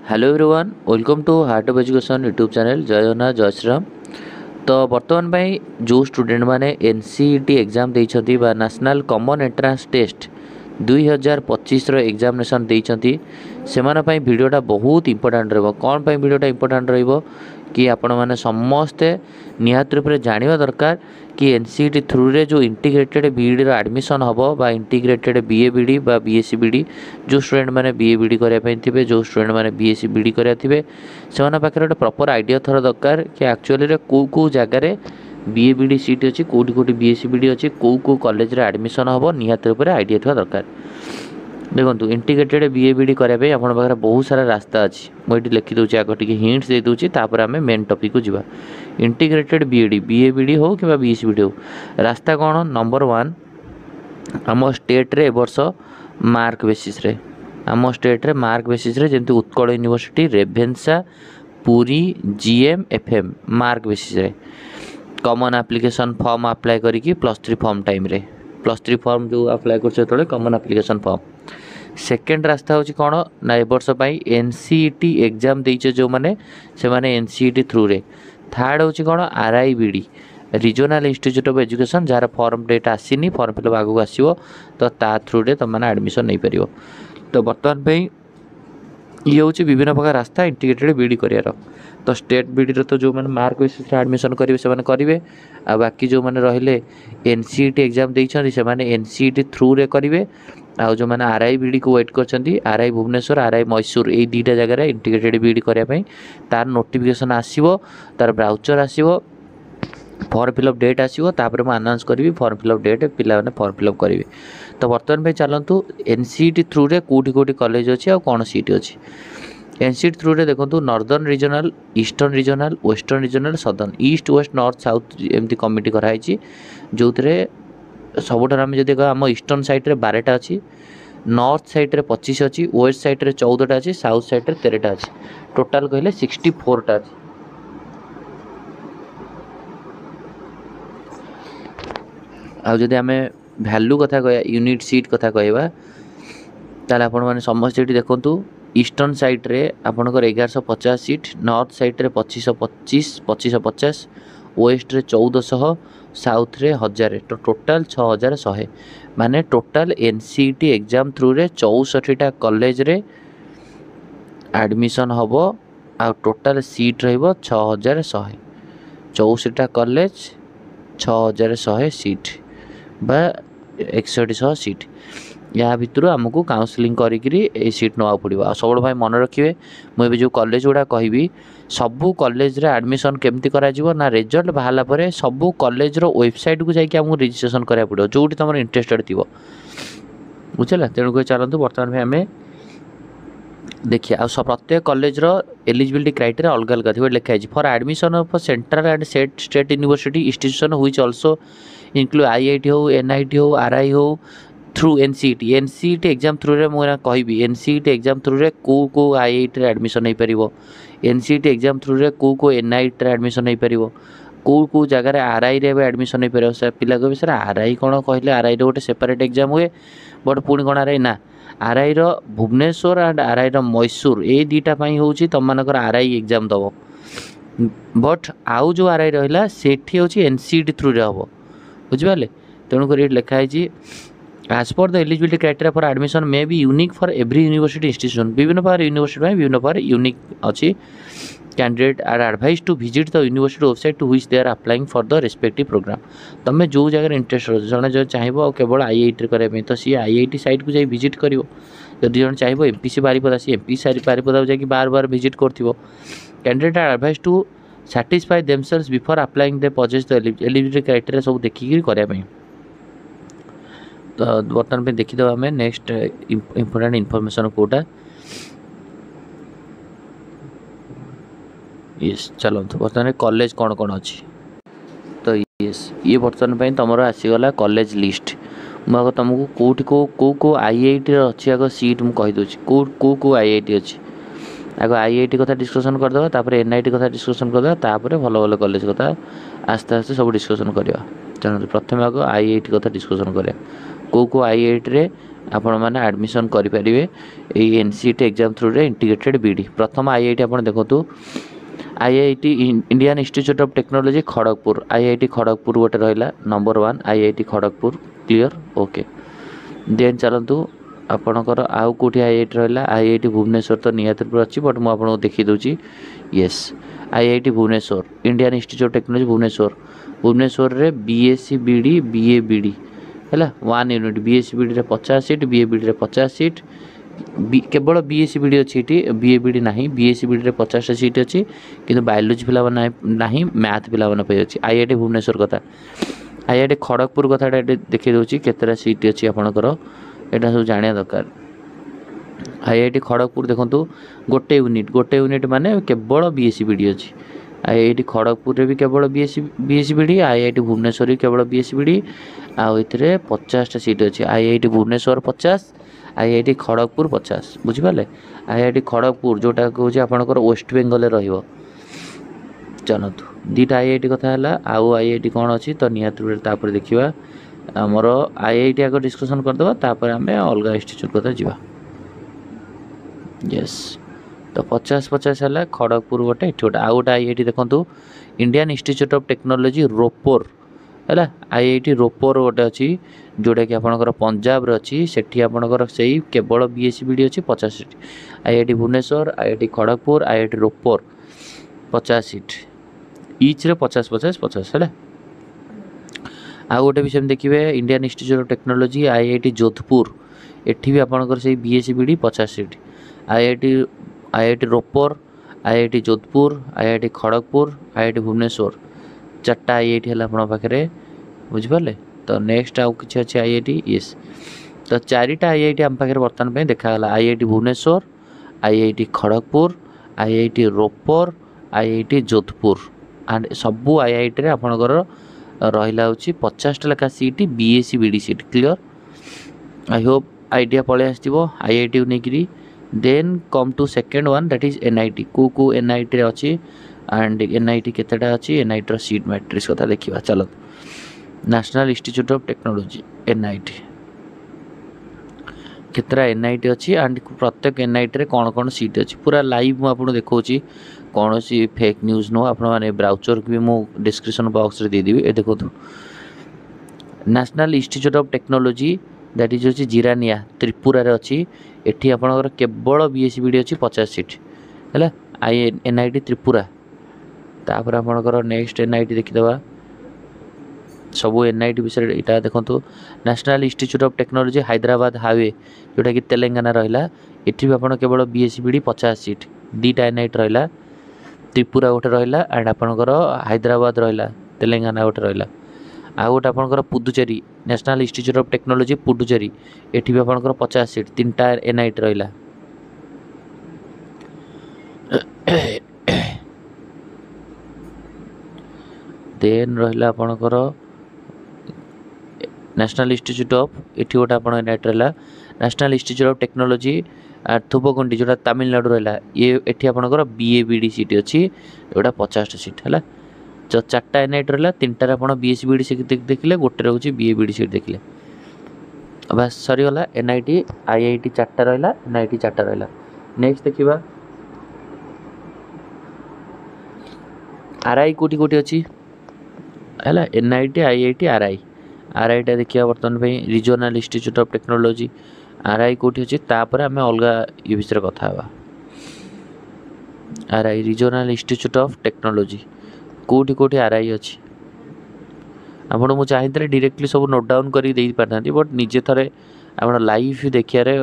Hello everyone welcome to heart of education YouTube channel जय जगन्नाथ जय श्रीराम। तो बर्तमान भाई जो स्टूडेंट मैंने एनसीईटी एग्जाम देइछंती बा नेशनल कॉमन एंट्रेंस टेस्ट 2025 रो एग्जामिनेशन देइछंती सेमाना पई वीडियोटा बहुत इंपोर्टेंट रहबो। कोन पई वीडियोटा इंपोर्टेंट रहबो कि आपण माने समस्ते निहात रूप से जानिबा दरकार कि एनसीईटी थ्रू रे जो इंटीग्रेटेड बीईडी रो एडमिशन हबो बा इंटीग्रेटेड बीए बीडी बा बीएससी बीडी जो स्टूडेंट माने बीए बीडी करिया पई थिबे जो स्टूडेंट माने बीएससी बीडी करिया थिबे सेमाना पाखरे गोटे प्रॉपर आइडिया थर दरकार कि एक्चुअली रे को जगह रे बीए बीडी सीट अछि कोठी कोठी बीएससी बीडी अछि को कॉलेज रे एडमिशन हबो निहात रूप से आइडिया थवा दरकार। देखो इंटीग्रेटेड बीए बीडी कराया आप बहुत सारा रास्ता अच्छी मुझे लिखी दूसरी आग टी हिंट्स दे दूसरी तापर आम मेन टॉपिक को जीवा। इंटीग्रेटेड बीएडी बीए बीडी हो कि बीएससी बीडी हो रास्ता कौन नंबर 1 आम स्टेट रे वर्ष मार्क बेसिस रे आम स्टेट रे मार्क बेसिस रे जमी Utkal university रेभेन्सा Puri GM FM mark basis रे कॉमन एप्लिकेशन फॉर्म अप्लाई करी +3 फॉर्म टाइम रे +3 फॉर्म जो अप्लाई कर कॉमन एप्लिकेशन फॉर्म। सेकेंड रास्ता हूँ कौन ना ए वर्ष एनसीईटी एग्जाम देइछे जो माने से माने एनसीईटी थ्रू रे। थर्ड हूँ कौन RIBD regional institute of education जार फॉर्म डेट आसीनी फॉर्म फिलअप आगू आसो तो ता थ्रू रे तुम मैंने एडमिशन नहीं पार। तो बर्तमान पे ये हूँ विभिन्न प्रकार रास्ता इंटीग्रेटेड बीडी करार। तो स्टेट बीडी तो जो मैंने मार्क बेसिस एडमिशन करेंगे से करेंगे आ बाकी जो मैंने रहिले एनसीईटी एग्जाम देइछन्ती से माने एनसीईटी थ्रू रे करेंगे आ जो मैंने आरआईबीडी को वेट करछन्ती आरआई भुवनेश्वर आरआई मैसूर ये दुईटा जगह इंटीग्रेटेड बीडी करने तार नोटिफिकेशन आसीबो तार ब्राउचर आसीबो फॉर्म फिलअप डेट आसीबो तापर मैं अनाउंस करी फॉर्म फिलअप डेट पिला माने फॉर्म फिलअप करेंगे। तो बर्तमान पे चलतु एनसीईटी थ्रू रे कोठी कोठी कॉलेज अच्छी आ कौन सीट अच्छी एनसीईटी थ्रू रे देखो northern regional eastern regional western regional southern east west north south एमती कमिटी कराई जो सबुठार आम जब आम ईस्टर्न साइड रे 12टा अच्छी नॉर्थ साइड रे 25 अच्छी वेस्ट साइड रे 14टा अच्छी साउथ साइड रे 13टा अच्छी टोटाल कहले 64टा अच्छी। आदि आम भैल्यू कथा कह यूनिट सीट कथा कहवा ताल आपण मैंने समस्त ये देखूँ ईस्टर्न साइड रे आपणकर 1150 सीट नॉर्थ साइड रे 2550 वेस्ट रे 1400 साउथ रे 1000 तो टोटाल 6100 माने टोटाल एनसीईटी एग्जाम थ्रू रे 64टा कॉलेज रे एडमिशन हबो आ टोटाल सीट रहिबो 6100 64टा कॉलेज 6100 सीट बा 6100 सीट या भितर आमको काउंसलिंग करी सीट नवा पड़ो। आ सब भाई मन रखिए मुझे जो कॉलेज गुड़ा कहि सबू कॉलेज रे एडमिशन केमती करा ना रिजल्ट बाहला परे सबू कॉलेज रो वेबसाइट को जाकि आमको रजिस्ट्रेशन करा पड़ो जोटी तुम इंटरेस्टेड थी बुझला। तेणुक चलतु बर्तमान में आम देखिए आ प्रत्येक कॉलेज रो एलिजिबिलिटी क्राइटेरिया अलग अलग थी लिखाई for admission of central and state university institution which also include IIT हो एनआईटी हो आरआई हो थ्रू एनसीईटी एग्जाम थ्रू रे मुझे कहबी एनसीईटी एग्जाम थ्रू रे को आईआईटी रे एडमिशन नहीं पारिबो एनसीईटी एग्जाम थ्रू रे को एनआईटी रे एडमिशन नहीं पारिबो को जगह आरआई रे एडमिशन नहीं पारिबो से पिला कहबे सर आरआई कोन कहले आरआई रे गोटे सेपरेट एग्जाम हुए बट पुणी कोन आरआई ना आरआई रो भुवनेश्वर एंड आरआई रो मैसूर ए दुईटा पई होउची तुम मानकर आरआई एग्जाम दबो बट आउ जो आरआई रहिला सेठी होउची एनसीईटी थ्रू रे हबो बुझिबाले। तेणुक लिखाई as per the eligibility criteria for admission may be unique for every university institution विभिन्न प्रकार यूनिवर्सिटी में विभिन्न प्रकार यूनिक अच्छी candidate are advise to visit the university website to which they are applying for the respective program तुम जो जगह interest हो जड़े जो चाहिए केवल आईआईटी कराया तो सी आईआईटी साइट को जाई विजिट करिवो जदि जन चाहिए एमपीसी बारिपदा सी एमपीसी बारिपदा जाकि बार बार विजिट करथिवो candidate are advise to satisfy themselves before applying they possess the eligibility criteria सब देखिक कराया। तो बर्तमान पे देखीद आम नेक्स्ट इंपोर्टेंट इनफॉरमेशन कोटा यस चलते बर्तमान कॉलेज कौन कौन अच्छी तो यस ये बर्तमान पे तुम आसीगला कॉलेज लिस्ट मुझे तुमको कौटी को आईआईटी अच्छी आग सीट मुझे कहीदे को आईआईटी अच्छी आग आईआईटी कथा डिस्कसन करदे तापर एनआईटी कथा डिस्कसन करदे तापर भल भल कॉलेज कथा आस्ते आस्ते सब डिस्कसन करवा। चलो प्रथम आग आईआईटी कथा डिस्कसन करें को आईआईटी रे आपण माने एडमिशन करि परिबे ए एनसीईटी एग्जाम थ्रू रे इंटीग्रेटेड बीडी। प्रथम आईआईटी आपण देखंतु IIT Indian institute of Technology Kharagpur, IIT Kharagpur गोटे रहिला number 1 IIT Kharagpur. Clear okay. Then चलतु आपणकर आउ कोठी आईआईटी रहिला आईआईटी भुवनेश्वर तो नियत पर अछि बट मु आपन देखि दोची। Yes IIT Bhubaneswar Indian institute of technology Bhubaneswar, Bhubaneswar रे बीएससी बीडी बीए बीडी हैला 1 यूनिट। बीएससी बीडी रे 50 सीट, बीए बीडी रे 50 सीट, केवल बीएससी बीडी अछि एटी, बीए बीडी नाही। बीएससी बीडी रे 50 सीट अछि किंतु बायोलॉजी पिला नाही, मैथ पिला बना पे अछि। आईआईटी भुवनेश्वर कथा, आईआईटी खड़गपुर कथा देखि दोची केतरा सीट अछि आपनकर एटा सब जानिया दरकार। आईआईटी खड़गपुर देखंतु गोटे यूनिट माने केवल बीएससी बीडी अछि। आईआईटी खड़गपुर रे भी केवल बीएससी बीडी, आईआईटी भुवनेश्वर भी केवल बीएससी बीडी आ इतरे 50 टा सीट अछि। आईआईटी भुवनेश्वर 50, आईआईटी खड़गपुर 50 बुझि पाले। आईआईटी खड़गपुर जोटा कहूछि आपनकर वेस्ट बेंगल रे रहिबो। चलतु दीटा आईआईटी कथा हला, आउ आईआईटी कोन अछि तो नियत रे तापर देखिबा। हमर आईआईटी आको डिस्कशन कर देबा तापर हमें अलगा इंस्टीट्यूट कथा जिबा। यस तो 50 हला खड़गपुर गोटे एठी गोटे आउ गोटे आईआईटी देखंतु Indian institute of Technology Ropar हैला। आईआईटी रोपर गोटे अछि जोटा कि आपनकर पंजाब रे अछि। सेठी आपनकर सेही केवल बीएससी बीडी अछि 50 seat. IIT Bhubaneswar, IIT Kharagpur, IIT Ropar 50 seat each रे 50 हैला। आ गोटे विषय में देखिए Indian institute of technology IIT Jodhpur, एठी भी आपनकर सेही BSc BEd 50 seat. IIT Ropar, IIT Jodhpur, IIT Kharagpur, IIT Bhubaneswar 4टा आईआईटी हला आपन पाखरे बुझि पाले। तो नेक्स्ट आउ किछ अछि आईआईटी। यस तो 4टा आईआईटी हम पाखरे वर्तमान पे देखा हला। IIT Bhubaneswar, IIT Kharagpur, IIT Ropar, IIT Jodhpur and सबु आईआईटी रे आपनकर रहिला होची 50 टा लेखा seat BSc BEd seat. Clear I hope idea पळे आस्तिबो आईआईटी नेकिरी। Then come to second one that is NIT. को एनआईटी रे अछि एंड एनआईटी केतेटा अछि, एनआईटी रो सीट मैट्रिक्स कथा देखिबा। चलो national institute of technology NIT केतरा एनआईटी अछि एंड प्रत्येक एनआईटी रे कोन सीट अछि पूरा लाइव मु आपन देखौची। कौन सी फेक न्यूज नो आपण माने ब्राउचर भी मु डिस्क्रिप्शन बॉक्स रे दे देबी। ए देखो national institute of technology that is अछि जिरानिया त्रिपुरा रे अछि। एठी आपनकर केवल बीएससी बीडी अछि 50 सीट हैला। एनआईटी त्रिपुरा तापर आपनकर नेक्स्ट एनआईटी देखि दबा। सबु एनआईटी विषय इटा देखंतु national institute of technology Hyderabad highway जोटा कि तेलंगाना रहिला। एठी भी आपण केवल बीएससी बीडी 50 सीट। दीटा एनआईटी रहिला, त्रिपुरा गोटे रहिला एंड आपनकर हैदराबाद रहिला, तेलंगाना गोटे रहिला। आ गोटे आपनकर Puducherry national institute of technology Puducherry, एठी भी आपनकर 50 सीट 3टा एनआईटी रहिला। देन रहिला आपनकर नेशनल इंस्टीट्यूट ऑफ एठी गोटे आपण एनआईटी रहिला नेशनल इंस्टीट्यूट ऑफ टेक्नोलॉजी थुबकुंडी जोटा तमिलनाडु रहिला। ये एठी आपनकर बीए बीडी सीट अछि जोटा 50 सीट हैला। 4टा एनआईटी रहिला, 3टा रे आपण बीएससी बीडी सीट देखिले, गोटे रहउची बीए बीडी सीट देखिले। बस सरी गला। एनआईटी आईआईटी 4टा रहिला, एनआईटी 4टा रहिला। नेक्स्ट देखिबा आरआई कोटी अछि हैला। एनआईटी आईआईटी आरआई टा देखिया वर्तमान भाई regional institute of technology RI कोठी अछि तापर हमें अलगा ये विषय कथा हवा। RI regional institute of technology कोठी आरआई अछि आपण मु चाहिए डायरेक्टली सब नोट डाउन करी देई पारथांती बट निजे थरे आपण लाइव देखिया रे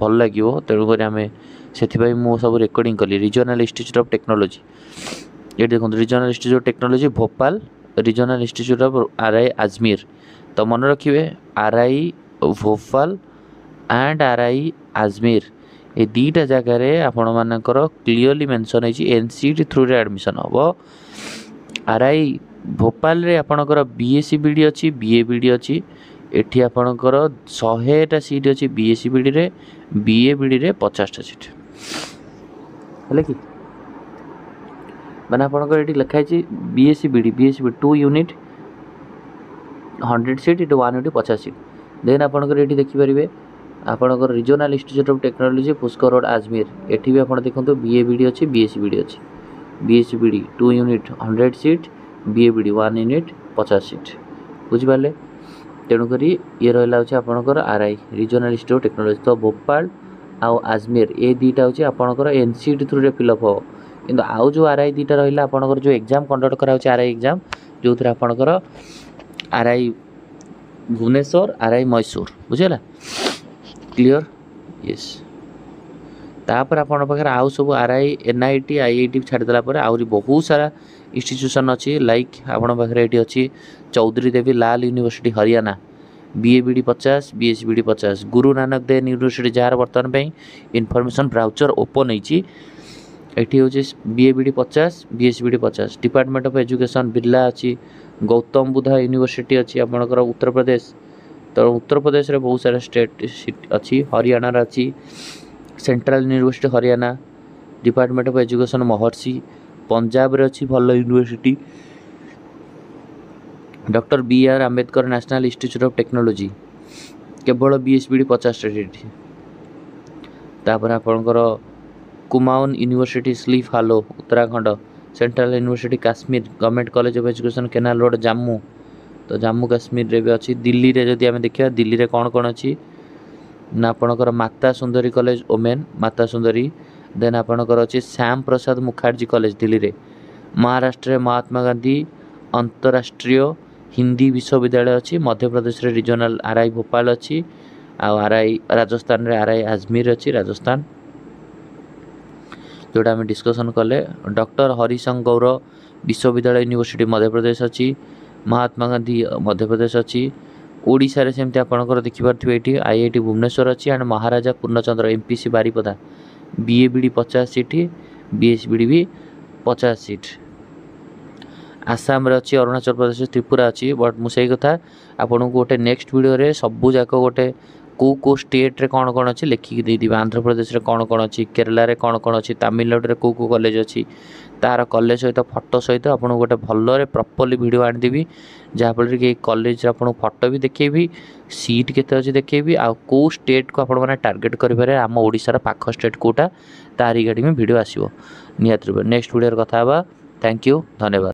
भल लागिवो तेणु करी हमें सेथि भाई मु सब रिकॉर्डिंग कली। रीजनल इंस्टीट्यूट ऑफ टेक्नोलॉजी ये देखो regional institute of technology Bhopal, regional institute of RI Ajmer. तो मन रखिए RI Bhopal and RI Ajmer ये दीटा जगह आपण मानकर क्लियरली मेंशन है एनसीईटी थ्रू रे एडमिशन हम। आरआई भोपाल रे आपणकर बीएससी बीडी अच्छी, बीए बीडी अच्छी। एठी आपणकर 100टा सीट अच्छी बीएससी बीडी रे, बीए बीडी रे 50टा सीट है कि माने आपणकर एठी लिखा है BSc BEd 2 unit 100 seat 1 unit 50 seat then आपणकर ये देखिपारे आपणकर regional institute of technology Pushkar road Ajmer एठी भी आपण देखंतु बीएबीडी अच्छी बीएससीबीडी अच्छी BSc BEd 2 unit 100 seat BA BEd 1 unit 50 seat बुझिपारे तेणुक ये रहा हूँ आपणकर RI regional institute of technology तो भोपाल आउ आजमेर ये दुईटा हूँ आपणकर एनसीईटी थ्रू रे फिलअप हो किंतु आउ जो आरआई दुईटा रहा आपणकर जो एग्जाम कंडक्ट करा आरआई एग्जाम जो थे आपणकर आरआई भुवनेश्वर आरआई मैसूर बुझेगा क्लियर यस तापर आपण पाखे आउ सब आरआई एनआईटी आईआईटी छाड़देला आहरी बहुत सारा इंस्टीट्यूशन अच्छी लाइक आपण पाखे ये अच्छी Chaudhary Devi Lal university Haryana BA BEd 50 BSc BEd 50 Guru Nanak Dev university jar बर्तमान पे इनफॉरमेशन ब्राउचर ओपन होती हूँ बीएबीडी 50 BSc BEd 50 department of education Birla अच्छी गौतम बुद्धा यूनिवर्सिटी अच्छी आपणकर उत्तर प्रदेश तो उत्तर प्रदेश रे बहुत सारा स्टेट अच्छी हरियाणा अच्छी central university Haryana department of education Maharshi Punjab रे अच्छी भल university doctor B R Ambedkar national institute of technology केवल बीएससीबीडी 50 तापर आपणकर कुमाऊन यूनिवर्सिटी स्लीफ हालो Uttarakhand central university Kashmir government college of education canal road Jammu तो जम्मू काश्मीर रे भी अच्छी दिल्ली रे जदि आम देखा दिल्ली रे कौन कौन अच्छी ना आपणकर Mata Sundari college women Mata Sundari then आपणकर अच्छी श्याम प्रसाद मुखर्जी कॉलेज दिल्ली रे महाराष्ट्र महात्मा गांधी अंतरराष्ट्रीय हिंदी विश्वविद्यालय अच्छी मध्य प्रदेश रे रिजनल आरआई भोपाल अच्छी आरआई राजस्थान रे आरआई आजमेर अच्छी राजस्थान जोटा आम डिस्कसन कले डॉक्टर हरिशंकर गौर विश्वविद्यालय यूनिवर्सिटी मध्य प्रदेश अच्छी महात्मा गांधी मध्य प्रदेश अच्छी ओडिशा रे सेमती आपणकर देखिपारे ये आईआईटी भुवनेश्वर अच्छी and Maharaja Purnachandra MPC Baripada BA BEd 50 seat BSc BEd भी 50 सीट आसाम रे अच्छी अरुणाचल प्रदेश त्रिपुरा अच्छी बट मुझे कथा आपन को गोटे नेक्स्ट वीडियो रे सबू जाक गोटे को स्टेट रे कौन कौन अच्छी लिखिक देदी आंध्र प्रदेश रे कौन कौन अच्छी केरला रे कौन कौन अच्छी तमिलनाडु रे को कॉलेज अच्छी तार कॉलेज सहित फोटो सहित आपन गोटे भल प्रॉपर्ली वीडियो आनीदेवी जहाँफल कि कॉलेज आपन फोटो भी देखेबी सीट केते अच्छी देखेबी आ को स्टेट को आपण माने टार्गेट करें आम ओडिशार पाख स्टेट कोटा तार रिगार्डिंग वीडियो आसो निहाती नेक्स्ट वीडियो कथा थैंक यू धन्यवाद।